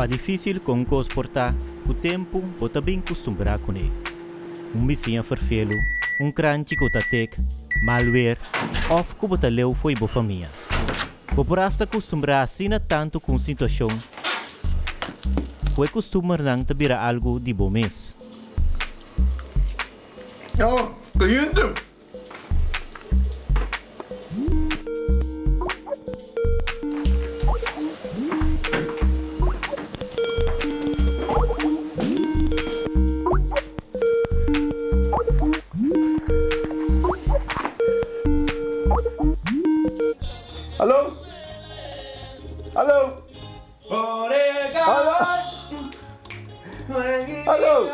Pa difícil com exportar, o tempo pode bem acostumbrar com ele. Vizinho vervelo, crunch que tek, malware, of que bota leu foi boa família. Poporasta acostumbrar assim tanto com situação, que costuma não te virar algo de bom mês. Oh, cliente! Hallo? Hallo? Hallo? Hallo?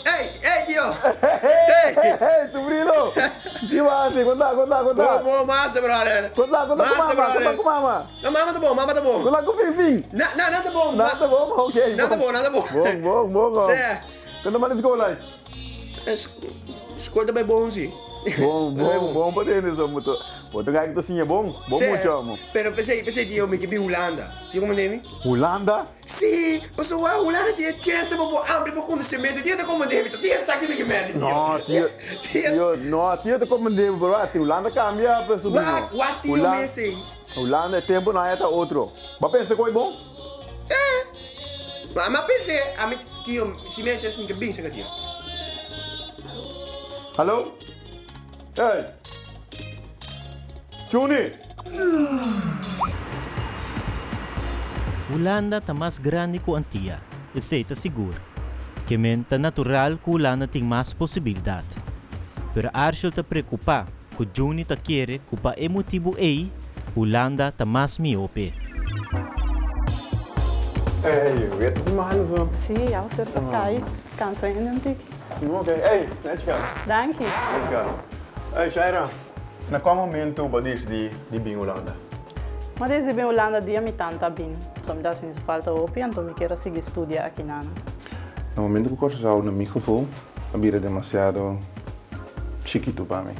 Hey, Dio! Hey, sobrino! Gimana? Conta. Bom, massa, brother! Conta com mama. Não, mama tá bom. Conta com Fim. Nada bom. Nada bom, ok. Nada bom. Bom. Certo. Conta mais escola. Escolha também bom, sim. Bom para eles, muito. Pode ganhar que assim é bom muito amo. Pero pensei, Dio, me que vi Holanda. Dio, como nome? Holanda? Sim, mas o Holanda tinha chance de botar hambre para conhecimento. Dio, como nome? Tinha saque me que merda. Não, tinha de como nome, bro. Holanda cambia para subir. What Dio me sei? Holanda é tempo não é outro. Mas pensa que é bom? Mas pensei, Dio, se me chance me que bem, Dio. Hallo? Hey! Juni! Holanda está mais grande que a Antia, isso está seguro. Que mente natural que Holanda tem mais possibilidade. Pero Arshel está preocupado que Juni está querer que para emotivo aí, Holanda está mais miope. Hey, weet het maar zo. Sim, ja, certo, cai. Cansa ainda antigo. Oké, hey, netjes. Dank je. Hey, Shaira. Na qual momento você diz de bem Holanda? Mas desde bem Holanda dia me tanta bem. Só me dá assim falta opinião, então me quero seguir estudar aqui na. No momento que eu corto na minha gevoel, a vida é demasiado chiquito para mim.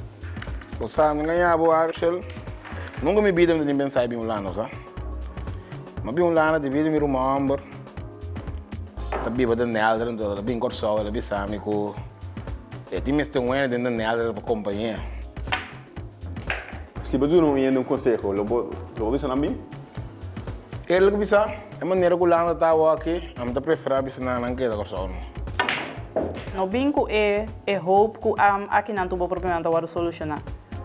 O sabe, não é boa, Arshel. Nunca me pedi de pensar em Holanda, sabe? Mas bem Holanda, de vida me rumor amber. Tapi pada nealder então, tapi corso, tapi sabe que tem mesmo um ano dentro nealder para companhia. Se você não ia um conselho, lo diz a mim? Ele que bisa, a maneira que o Holanda está aqui, a minha preferência bisa na naquela corso. No binco é hope que aqui não tubo propriamente agora solucionar.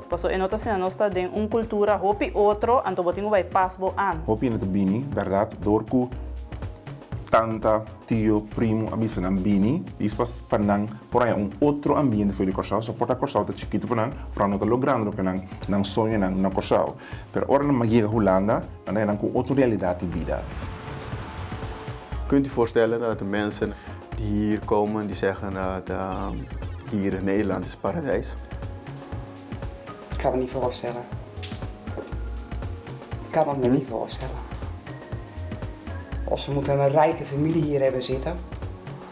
Porque eu noto assim, nós está dentro cultura, hope outro, então botinho vai passar an. Hope na bini, verdade, dorku tanta, tio, primo, abisa na bini, ispas panang, por aí outro ambiente foi de corsal, só porta corsal tá chiquito panang, frano que lo grande panang, nang sonho nang corsal. Pero ora na magia Holanda, dan é com outra realidade de vida. Kunt u voorstellen dat de mensen die hier komen, die zeggen dat hier in Nederland is paradijs? Ik kan me niet voorstellen. Ik kan het me niet voorstellen. Of ze moeten een rijke familie hier hebben zitten.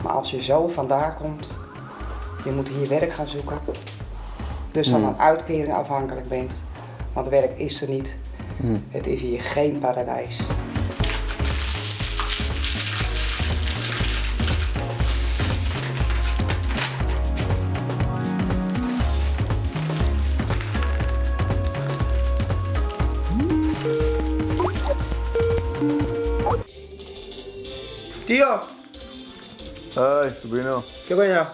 Maar als je zo vandaan komt, je moet hier werk gaan zoeken. Dus van een uitkering afhankelijk bent. Want werk is er niet. Het is hier geen paradijs. Dio, Hey, sobrino. que ganha?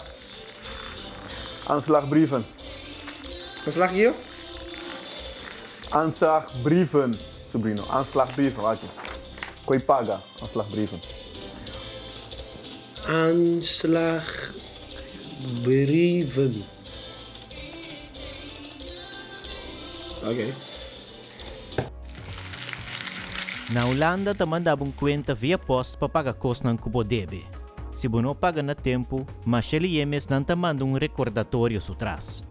Aanslagbrieven. Verslag hier? Aanslagbrieven, sobrino. Aanslagbrieven, wat je. Kon je paga, aanslagbrieven. Aanslagbrieven. Oké. Na Holanda também dá conta via post para pagar custos ng cubo debe. Se não paga na tempo, mas ele emes não te manda recordatório atrás.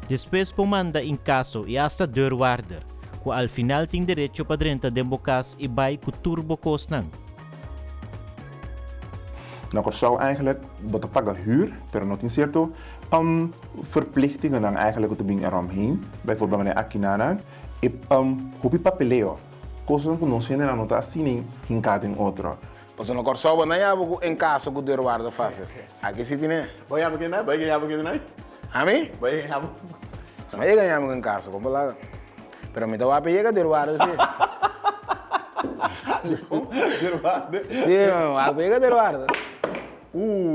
Depois manda em caso e hasta deurwaarder, que al final tem direito para renta de bocas e vai com turbo cosnan. Na Corsau eigenlijk wat paga huur, pero no tin cierto verplichtingen dan eigenlijk te bing eromheen. Bijvoorbeeld wanneer Akinana, hopi papeleo. Coisas que não se ainda não está assim em cada outro. Pues no corso, no ya en casa con deurwaarde fácil. Aquí sí tiene. Voy a beginnen, voy a beginnen. ¿A mí? Voy a No me ganhamos en casa, como la. Pero me toca pegar deurwaarde, sí. Sí, no, va a pegar deurwaarde.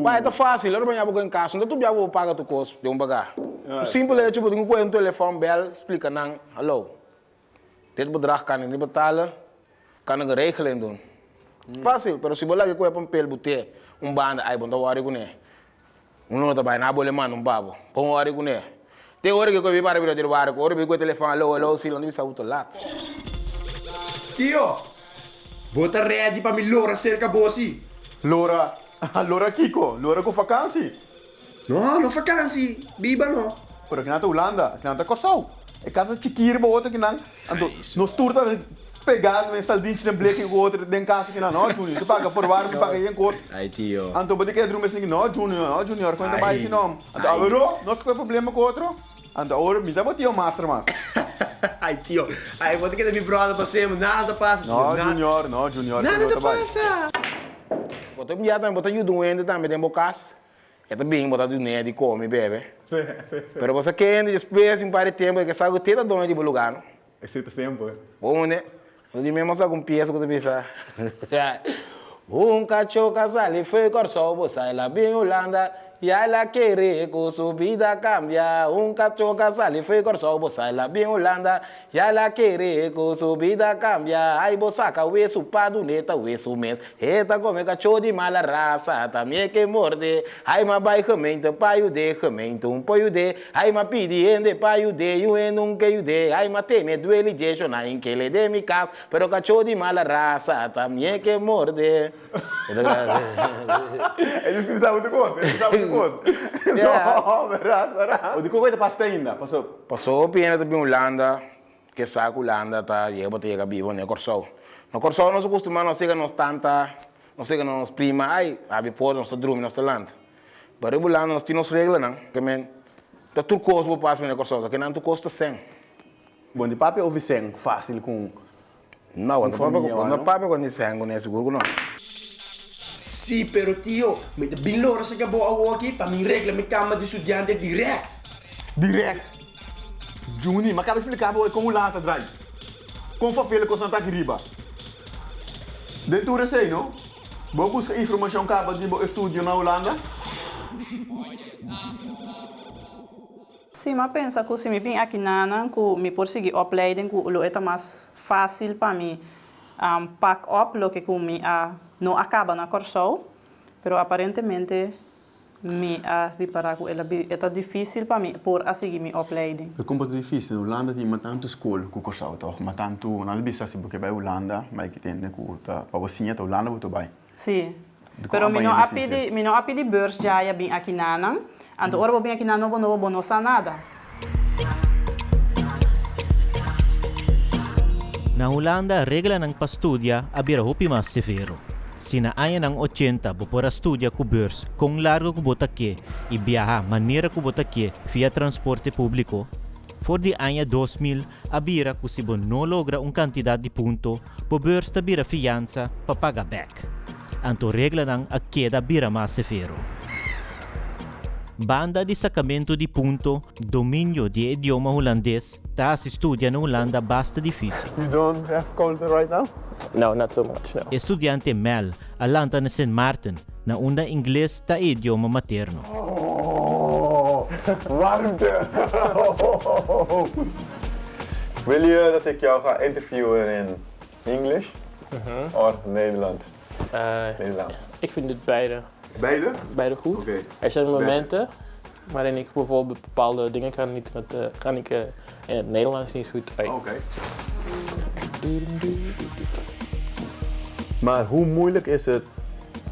Vai, é fácil, eu não em casa, então tu já vou pagar tu custo de bagar. O simples é tipo, tu põe um telefone, bel, explica não, hallo. Dit bedrag kan ik niet betalen, kan ik een regeling doen. Fácil, pero si bola que coe papel bute, banda aí, bom, wari com né. Não tá bem, na bola mano, babo. Pon wari com né. Tem hora que eu para vir de wari, hora que o telefone, hallo, sim, não bisa muito lat. Tio, bota ready para me lora cerca bossi. Lora, Lora Kiko, Lora com vakantie. No, no vakantie, biba no. Pero que na Holanda, que na Kosovo. Ik had een chiquir boten que não, nos turta pegar no saldinho de bleque com outro dentro casa que não, Junior, tu paga por varme, paga em cor. Ai tio. Anto pode que drume assim, não, Junior, quando mais assim não. Anto agora, nós com problema com outro. Anto agora, me dá botinho master mas. Ai tio, ai bota que mi brother passemos, nada passa. Não, Junior, Nada passa. Bota me já também, bota ajuda um ende também, tem bocas. É também botar do né de come, bebe. Pero você quer depois um par de tempo que sabe que tá dono de lugar, não? Esse tempo. Bom, né? Não de mesmo só com peça que tu pensa. Cachorro casal e foi corso, você sai lá bem Holanda. E ela quer que sua vida cambia. Cachorro casal e foi corso, você sai lá bem Holanda. E ela quer que sua vida cambia. Aí você saca o isso pado neta, o isso mês. Eta come cachorro de mala raça, também que morde. Aí ma vai comenta, pai o de, comenta pai o de. Aí ma pedi ende pai o de, eu endo que o de. Aí ma tem medo ele de na em que ele de mi casa. Pero cachorro de mala raça, também que morde. Eles que sabem muito gosto, eles sabem muito gosto. Não, verdade. O de qual coisa passa ainda? Passou pena também Holanda, que saca Holanda, tá, chega para chegar vivo, né, Corsol. No Corsol nós costumamos, não sei que nós tanta, não sei que nós prima, ai, abi por nós drume nós land. Para Holanda nós temos regras, não, que men, tá tudo coisa para passar no Corsol, que não tu custa 100. Bom, de papo ou 100, fácil com. Não, quando papo quando 100, não é seguro não. Sim, pero tio, me de bem lora se acabou a aqui para me regla me cama de estudante direct. Direct. Juni, mas acaba de explicar como lá atrás. Como foi feito com Santa Griba. Dentro do sei, não? Vou buscar informação cabo de estúdio na Holanda. Sim, mas pensa que se me vim aqui na que me por seguir opleiding que o é mais fácil para mim pack up lo que me não acaba na Corsol, pero aparentemente me reparar que é difícil para mim por a seguir minha opleiding. É como difícil, na Holanda tem tanto escola com Kosovo, toch? Mas tanto, não é bisa porque vai Holanda, mas que tem que para você ir Holanda muito bem. Sim. Pero me não apidi beurs já ia bem aqui na, anto ora bem aqui na não vou nada. Na Holanda, regla ng pastudia abira hopi mas severo. Sina aya ng 80 bopora studia ku beurs kung largo ku botake e biyaha maneira ku botake via transporte público. For di aya 2000 abira ku si bon no logra quantidad de punto po beurs tabira fianza pa paga back. Anto regla ng akeda bira mas severo. Banda di sacamento di punto, dominio di idioma holandês, ta si studia na Holanda basta difícil. You don't have culture right now? No, not so much, no. Estudiante Mel, alanta na St. Martin, na unda inglês ta idioma materno. Oh, warmte! Wil je dat ik jou ga interviewen in Engels of Nederland? Nederlands. Ik vind het beide. Beide? Beide goed. Okay. Er zijn momenten waarin ik bijvoorbeeld bepaalde dingen kan ik in het Nederlands niet goed uit. Oké. Maar hoe moeilijk is het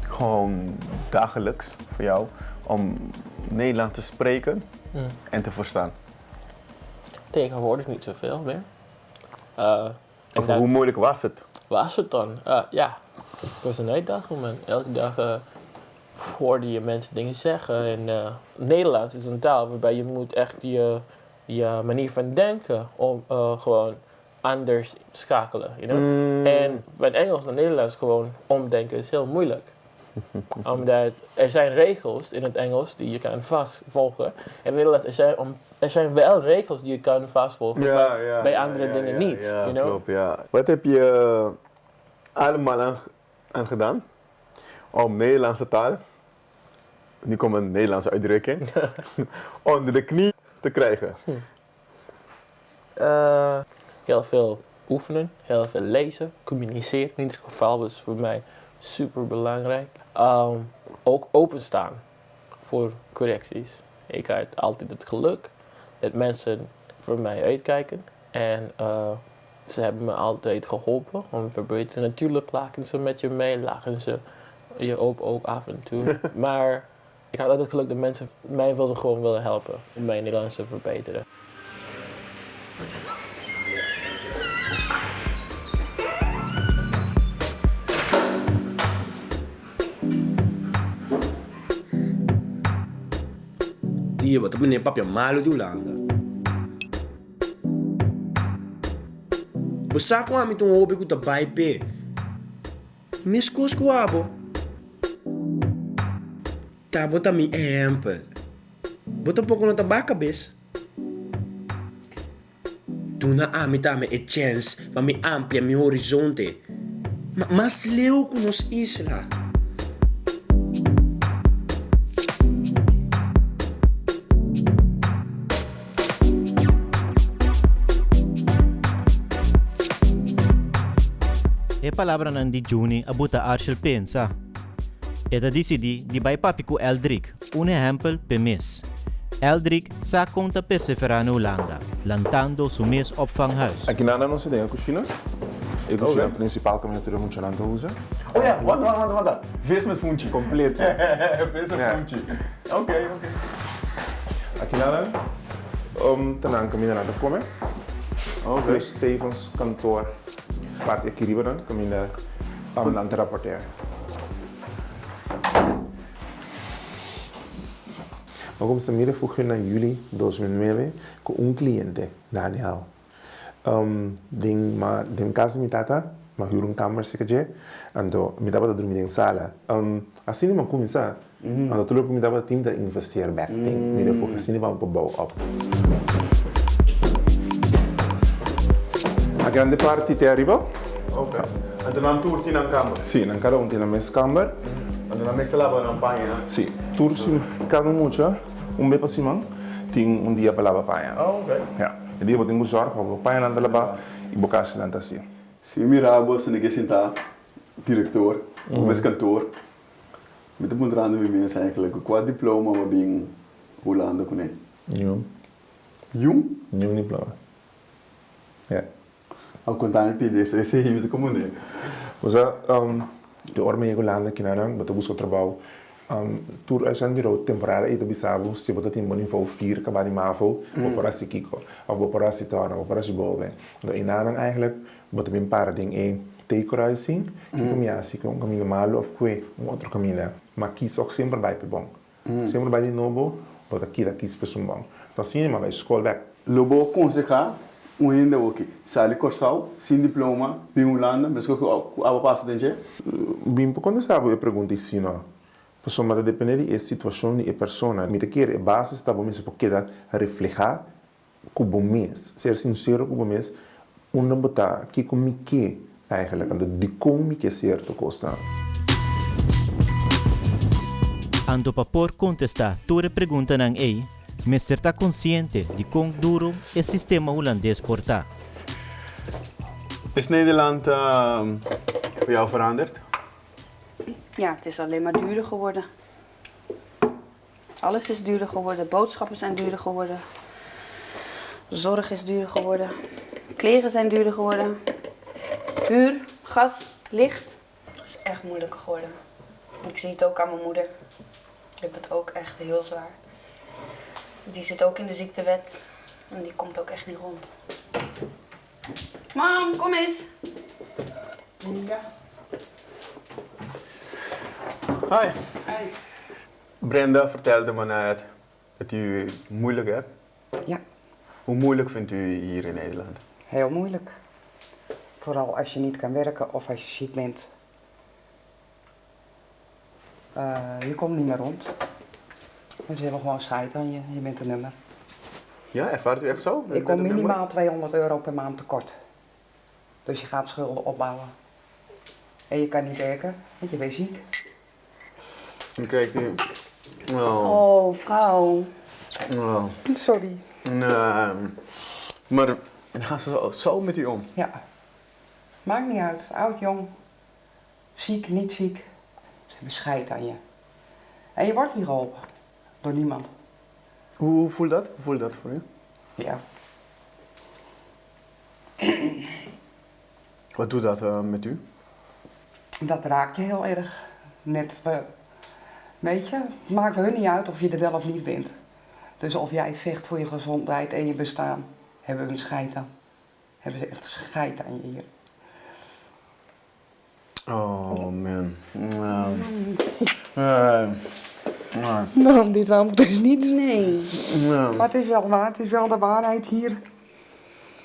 gewoon dagelijks voor jou om Nederlands te spreken en te verstaan? Tegenwoordig niet zoveel meer. Of hoe moeilijk was het? Was het dan? Ja, het was een uitdaging, man. Elke dag hoorde je mensen dingen zeggen. En Nederlands is een taal waarbij je moet echt je manier van denken om gewoon anders schakelen, you know? En van Engels naar Nederlands gewoon omdenken is heel moeilijk. Omdat er zijn regels in het Engels die je kan vastvolgen. En in Nederlands er zijn wel regels die je kan vastvolgen, maar bij andere dingen niet. Ja, you know? klopt, ja. Wat heb je allemaal aan gedaan om Nederlandse taal, nu komt een Nederlandse uitdrukking, onder de knie te krijgen? Heel veel oefenen, heel veel lezen, communiceren in dit geval was voor mij super belangrijk. Ook openstaan voor correcties. Ik had altijd het geluk dat mensen voor mij uitkijken en ze hebben me altijd geholpen om te verbeteren. Natuurlijk lachen ze met je mee, lachen ze je ook af en toe. Maar ik had altijd het geluk dat mensen mij willen helpen om mijn Nederlands te verbeteren. Dia wat meneer papja malo do landa. Bosa ko ami tong hobi ko ta baipe. Miskos ko abo. Ta bota mi ample. Bota pouco no tabaca bes. Tuna ami ta me a chance pa mi amplia mi horizonte. Mas leu com nos isla. E palavra nan di Juni abuta Arshel pensa. Eta decidi di bai papi ku Eldrik, un exempel per mes. Eldrik sa conta perseverar na Holanda, lantando su mes opvanghuis. Aqui na nossa ideia, a cozinha. A cozinha principal que nós temos funcionando hoje. Oh ja, wacht. Vis met funchi. Completo. Vis met funchi. Oké. Aqui na tenang kami na natin komen. Plus tevens kantoor. Parte aqui riba dan kami na aan te rapporteren. Maar como se mira fue en juli 2009 con un cliente, Daniel. Dem casa mi tata, ma huur een kamer zeker, ando mi dava da dormir in sala. Assim não começar, ando tudo que mi dava time da investir back. Mira fue assim não vamos bouwen op. A grande parte te arriba. Oké. En toen nam toer in kamer. Sì, in cada uno tiene la mesa kamer. En toen nam meestal laban een panja. Sì, tour cada mucho, un bel pasimang, ting un dia para lavar paia. Oh, oké. Ja, e dia botinho zorg para paia nanda lavar e bocas nanda assim. Sim, Mirabo, se ninguém sentar, directeur, mes kantoor. Met de moederande bij mensen eigenlijk. Qua diploma, maar ben Hollanda kon ik. Jong. Jong? Jong diploma. Ja. Al contato pedir, esse é o comum. Mas de orme em Holanda que não, mas busco trabalho. Tour é um bureau temporário e do bisabo, se você tem bom info 4 acabar de mavo, vou para se kiko, ou vou para se torna, vou para se boven. Então, e nada eigenlijk, você bem para ding e take sim, que caminha assim com um caminho malo ou que outro caminho, mas que só sempre vai para bom. Sempre vai de novo, você aqui se pessoa bom. Então, assim, mas vai escola back. Lobo aconselhar ainda aqui, sali corsal, sem diploma, em Holanda, mas que a passa de bem quando sabe eu pergunto assim, não. Pessoa, mas depende da situação e persona. Me quer a base está bom mesmo porque dá reflejar com o mês, ser sincero com o mês, não botar que como que eigenlijk de como que é certo costa. Ando pa por contestar tua pergunta nang ei, mas ser tá consciente de quão duro é sistema holandês portar. Is Nederland voor jou veranderd? Ja, het is alleen maar duurder geworden. Alles is duurder geworden. Boodschappen zijn duurder geworden. Zorg is duurder geworden. Kleren zijn duurder geworden. Huur, gas, licht. Het is echt moeilijker geworden. Ik zie het ook aan mijn moeder. Ik heb het ook echt heel zwaar. Die zit ook in de ziektewet. En die komt ook echt niet rond. Mam, kom eens. Hi. Brenda vertelde me net dat u het moeilijk hebt. Ja. Hoe moeilijk vindt u hier in Nederland? Heel moeilijk. Vooral als je niet kan werken of als je ziek bent. Je komt niet meer rond. Dus ze hebben gewoon scheid aan je. Je bent een nummer. Ja, ervaart u echt zo? Ik kom minimaal €200 per maand tekort. Dus je gaat schulden opbouwen. En je kan niet werken, want je bent ziek. Dan krijgt u... Oh, vrouw. Oh. Sorry. Nee. Maar dan gaan ze zo met u om. Ja. Maakt niet uit. Oud, jong. Ziek, niet ziek. Ze hebben scheid aan je. En je wordt niet geholpen. Door niemand. Hoe voelt dat? Hoe voelt dat voor u? Ja. Wat doet dat met u? Dat raakt je heel erg. Net, weet je, het maakt hun niet uit of je er wel of niet bent. Dus of jij vecht voor je gezondheid en je bestaan, hebben we een scheid aan. Hebben ze echt scheid aan je hier. Oh man. Nou, dit wil ik dus niet. Nee. Maar het is wel waar, het is wel de waarheid hier.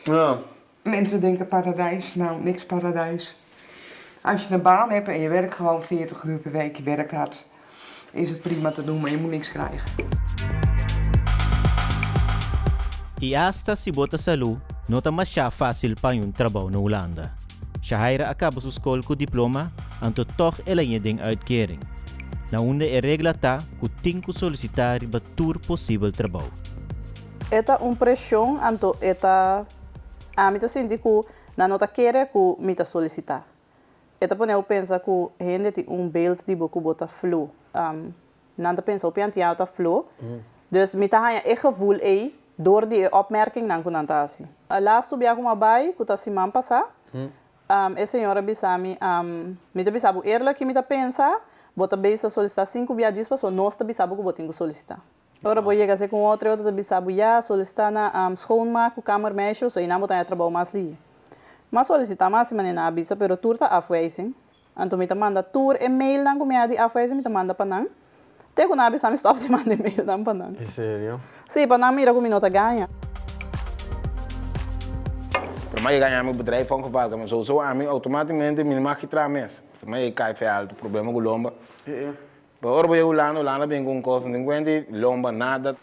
Ja. Mensen denken paradijs, nou niks paradijs. Als je een baan hebt en je werkt gewoon 40 uur per week, je werkt hard, is het prima te doen, maar je moet niks krijgen. E hasta si bota salu, nota mas siya fácil pa yung trabaho na Holanda. Siya hayra acaba su school ko diploma, anto toch ela ding uitkering. Na onde e regla ta, ku tinku solicitari batur possível trabalho. Eta pressão, anto eta a mita senti ku na nota querer ku mita solicitar. Eta pone eu pensa ku gente ti beeld die boku bota flow. Nanda pensa op anti auto flow. Dus mita hanya e gevoel door die opmerking nan kunantasi. Laatst bia kuma bai ku ta siman passa. E senhora bisami mita bisabu eerlijk mita pensa, bota beisa solicitar 5 bia dias passou, nós ta bisabu ku botingu solicitar. Ora vou chegar com outra bisabu já solicitar na schoonmaak, kamermeisje, so ina botar trabalho mais li. Mas solicitar mais semana na abisa, pero turta afwijzing. Anto mita manda tour e-mail dan kumia di afwijzing mita manda panang. Te ko na abisa mi stop di manda e-mail dan panang. É sério? Sim, panang mira ku minota ganha. Maar je ganha mijn bedrijf van gevaarlijk, maar sowieso aan mij automatisch minimaal gitra mes. Maar je kijkt veel het probleem met lomba. Ja. Ora bij Holanda ben com coisa, não aguente lomba nada.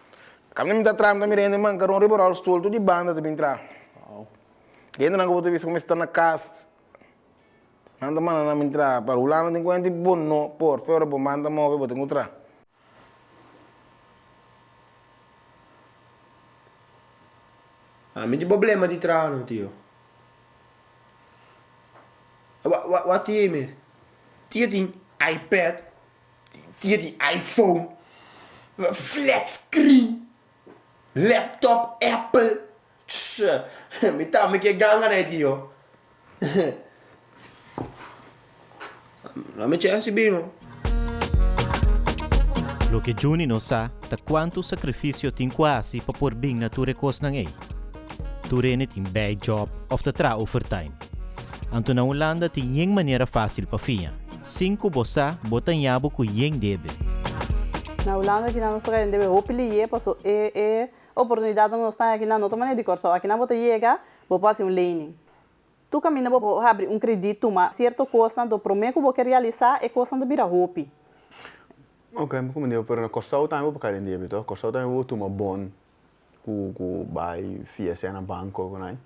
Kami minta tram na mirende man, karon riboral stoel tu di banda te bintra. Gente não gosta de ver como está na casa. Nanda man na mintra, para Holanda não aguente bonno, por fora por manda move bote encontrar. May problema di trano, tio. Wat die me? Die die iPad, die iPhone, flat screen, laptop, Apple. Mi tama che ganga na tio. La me c'è bino. Lo que Juni no sa, ta quanto sacrificio tin quasi pa por bing na ture kos nang Turene tin bij job of te tra overtime. Anto na Holanda tin yeng maniera fácil pa fia. 5 bosa botan yabo ku yeng debe. Na Holanda que nós traem deve hopili passo oportunidade não está aqui na nota maneira de corso. Aqui na bota chega, vou passar lening. Tu caminha vou abrir crédito, mas certo coisa do prometo vou querer realizar é coisa de bira hopi. Ok, mas como eu para costar time vou ficar em dia, então costar time vou tomar bon, ku buy fies na banco, né?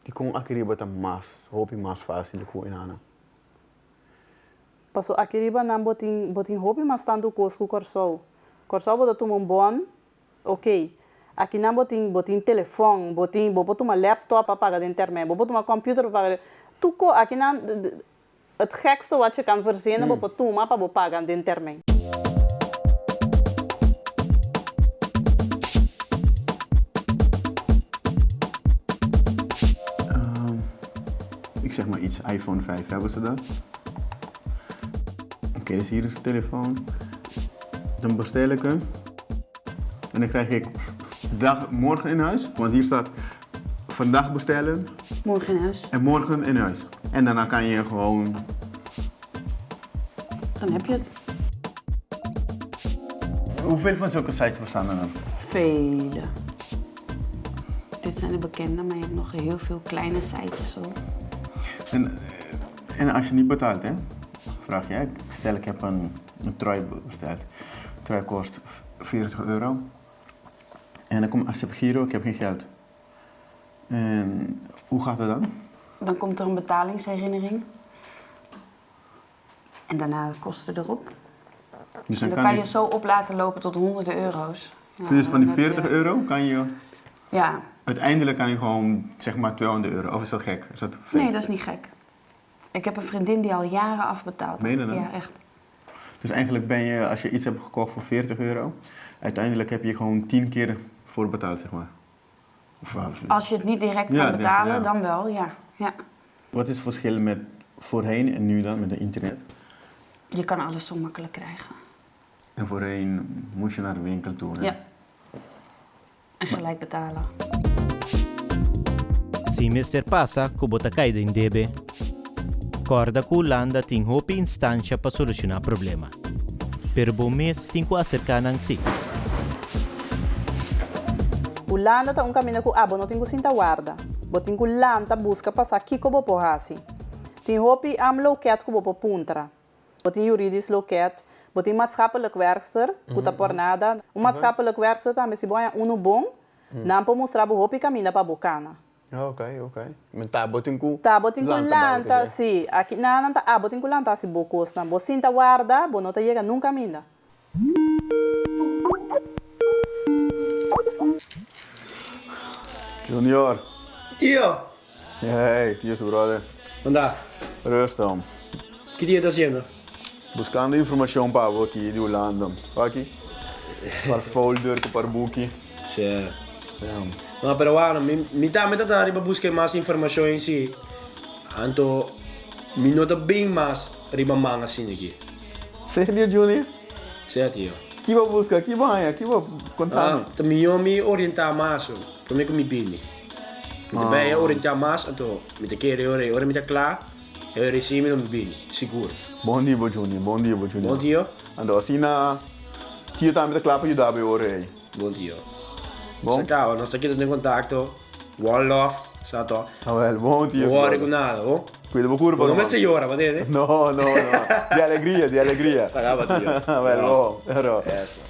E com aqui bota mais, hopi mais fácil ku inana. Passo aqui riba não botin hopi mas tanto coisa ku corso. Corso vou tomar bon, ok. Aqui não botin telefone, vou tomar laptop para pagar de internet, vou tomar computer para pagar. Tuko aqui não het gekste wat je kan verzinnen, vou tomar para pagar de internet. Ik zeg maar iets, iPhone 5 hebben ze dat. Oké, dus hier is de telefoon. Dan bestel ik hem. En dan krijg ik morgen in huis, want hier staat vandaag bestellen. Morgen in huis. En morgen in huis. En daarna kan je gewoon... Dan heb je het. Hoeveel van zulke sites bestaan er dan? Vele. Dit zijn de bekende, maar je hebt nog heel veel kleine sites zo. En als je niet betaalt, hè, vraag je, stel ik heb een trui besteld. De trui kost €40. En dan kom als je op Giro, ik heb geen geld. En hoe gaat het dan? Dan komt er een betalingsherinnering. En daarna kosten erop. Dus En dan kan je zo op laten lopen tot honderden euro's. Ja, dus van die dan heb je- €40 kan je... Ja, Uiteindelijk kan je gewoon, zeg maar, €200. Of is dat gek? Is dat fake? nee, dat is niet gek. Ik heb een vriendin die al jaren afbetaalt. Meen je dat? Ja, echt. Dus eigenlijk ben je, als je iets hebt gekocht voor €40, uiteindelijk heb je gewoon 10 keer voor betaald, zeg maar. Of, Als je het niet direct kan Ja, betalen, ja. dan wel, ja. Ja. Wat is het verschil met voorheen en nu dan, met het internet? Je kan alles zo makkelijk krijgen. En voorheen moest je naar de winkel toe. Hè? Ja. En gelijk betalen. Si Mr. passa que bota caída em debe, corda que Holanda tem hope instância para solucionar o problema. Pero bom mês tem que acercar nang si. Holanda tá caminho que abo não tem que sinta guarda. Botin que Holanda busca passar aqui como porrasi. Tem hopi am loket como puntra. Botin juridisch loket. Botin maatschappelijk werkster, puta por nada. Maatschappelijk werkster também se boia bom. Não para mostrar o hopi caminho para bocana. Oké. Met tabotingku. Tá, botin que Holanda sim. Aqui não tá, botin que Holanda se bocos não. Bo sinta guarda, bo não tá chega nunca minda. Junior. Tío, Hey, tío, su brother. anda, Rustig. ¿qué día estás haciendo? Buscando informação para aqui de Holanda. Aqui. Para folder, para boekje. Sí. Ja. No, pero bueno, mi también está arriba buscar más información en sí. Anto, mi nota bien más arriba manga sin aquí. Sério, Junior? Sí, tío. Que vai buscar? Que vai? Que vai contar? Também eu me orientar mais, também com mi bini. Me te bem orientar mais, anto, me te querer ora me te klaar, eu recebo no mi bini, seguro. Bom dia, Junior. Bom dia, Junior. Bom dia. Ando assim na... Tio tá me klaar para ajudar bij horen. Bom dia. Bom? Sa kao, nós aqui em contato. One love, sa to. Ah, wel, bom dia. Não hora com nada, oh. Cuida do curva. Não me senhora, va bene? No. De alegria, de alegria. Sagava, tio. Wel, bom. Essa.